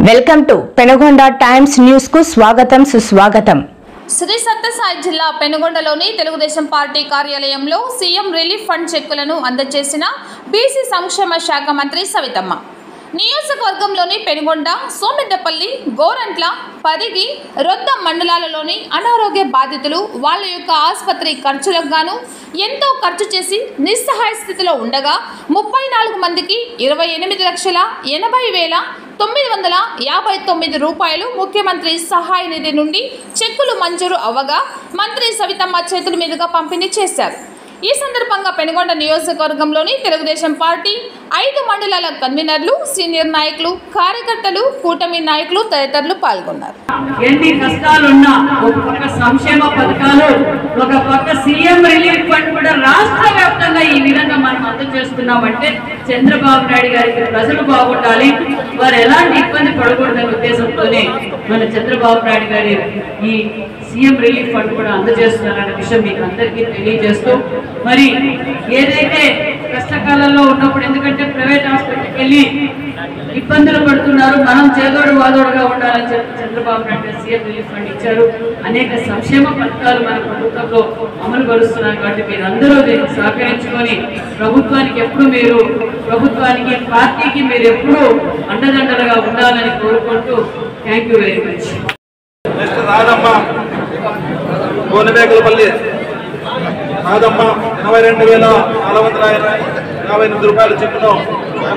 Welcome to Penugonda Times News కు స్వాగతం సుస్వాగతం। శ్రీ సత్యసాయి జిల్లా పెనుగొండలోని తెలుగుదేశం పార్టీ కార్యాలయంలో సీఎం రిలీఫ్ ఫండ్ చెక్కులను అందజేసిన బీసీ సంక్షేమ శాఖ మంత్రి సవితమ్మ। నియోజకవర్గంలోని పెనుగొండ, సోమెద్దపల్లి, గోరంట్ల, పరిగి, రొద్ద మండలాలలోని అనారోగ్య బాధితులు వాళ్ళ యొక్క ఆసుపత్రి ఖర్చులకు గాను ఎంతో ఖర్చు చేసి నిస్సహాయ స్థితిలో ఉండగా 34 మందికి 28,80,959 రూపాయలు ముఖ్యమంత్రి సహాయ నిధి నుండి చెక్కులు మంజూరు అవ్వగా మంత్రి సవితమ్మ చేతుల మీదుగా పంపిణీ చేశారు। ఈ సందర్భంగా పెనుగొండ నియోజకవర్గంలోని తెలుగుదేశం పార్టీ 5 మండలాల కన్వీనర్లు, సీనియర్ నాయకులు, కార్యకర్తలు, కూటమి నాయకులు తదితరులు పాల్గొన్నారు। ఎన్ని కష్టాలున్నా ఒక పక్క సంక్షేమ పథకాలు, ఒక పక్క సీఎం రిలీఫ్ ఫండ్ కూడా రాష్ట్ర వ్యాప్తంగా ఈ విధంగా మనం అందజేస్తున్నామంటే చంద్రబాబు నాయుడు గారికి ప్రజలు బాగుండాలి, వారు ఎలాంటి ఇబ్బంది పడకూడదనే ఉద్దేశంతోనే మన చంద్రబాబు నాయుడు గారి ఈ సీఎం రిలీఫ్ ఫండ్ కూడా అందజేస్తున్నారనే విషయం మీకు అందరికీ తెలియజేస్తూ, మరి ఏదైతే కష్టకాలంలో ఉన్నప్పుడు, ఎందుకంటే ప్రైవేట్ హాస్పిటల్కి వెళ్ళి ఇబ్బందులు పడుతున్నారు, మనం చేదోడు వాదోడుగా ఉండాలని చెప్పి Chandrababu Naidu CM relief fund ఇచ్చారు। అనేక సంక్షేమ పథకాలు మన ప్రభుత్వంలో అమలు పరుస్తున్నారు కాబట్టి మీరందరూ దీన్ని సహకరించుకొని ప్రభుత్వానికి పార్టీకి మీరు ఎప్పుడూ అండదండలుగా ఉండాలని కోరుకుంటూ థ్యాంక్ యూ వెరీ మచ్। గోనబేకలపల్లి రాదమ్మ 82,458 రూపాయలు చెప్పును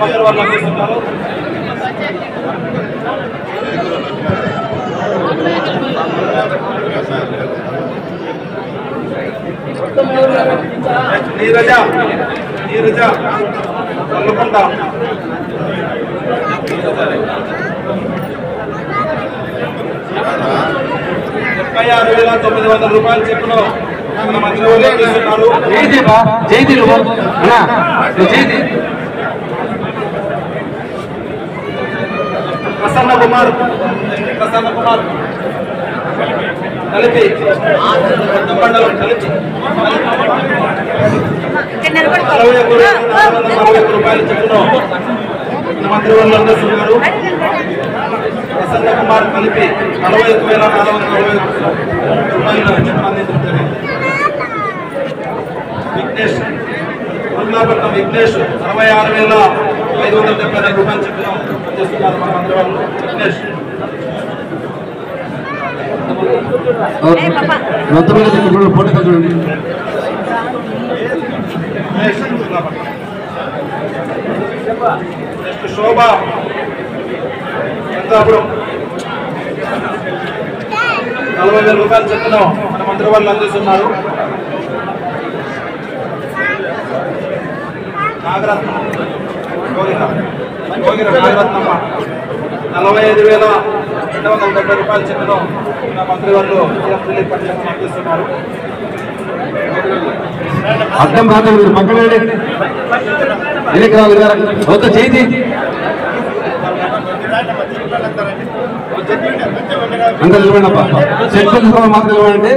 మంత్రి వాళ్ళు అందిస్తున్నారు। నీరజ వల్లకొండ 76,900 రూపాయలు చెప్పును మన మంత్రి వాళ్ళు అందిస్తున్నారు। ప్రసన్న కుమార్ కలిపి మండలం కలిపి 61,440 రూపాయలు చెప్పును మన మంత్రి వాళ్ళు అందిస్తున్నారు। ప్రసన్న కుమార్ కలిపి 41,440 రూపాయలు చెప్పును అందించడం జరిగింది। విఘ్నేష్ 66,570 రూపాయలు చెప్పును అందిస్తున్నారు మన మంత్రి వాళ్ళు। విఘ్నేష్ శోభ చంద్రాపురం 40,000 రూపాయలు చెప్పున మన మంత్రి వాళ్ళు అందిస్తున్నారు। నాగరత్నం నాగరత్నమ్మ 45,270 రూపాయలు చెప్పున మన మంత్రి వాళ్ళు రిలీఫ్ ఫండ్ అందిస్తున్నారు। అర్థం కాదు మీరు పక్కన చేతి అంత నిలబడినప్ప చెట్లు మాత్రం నిలబడండి।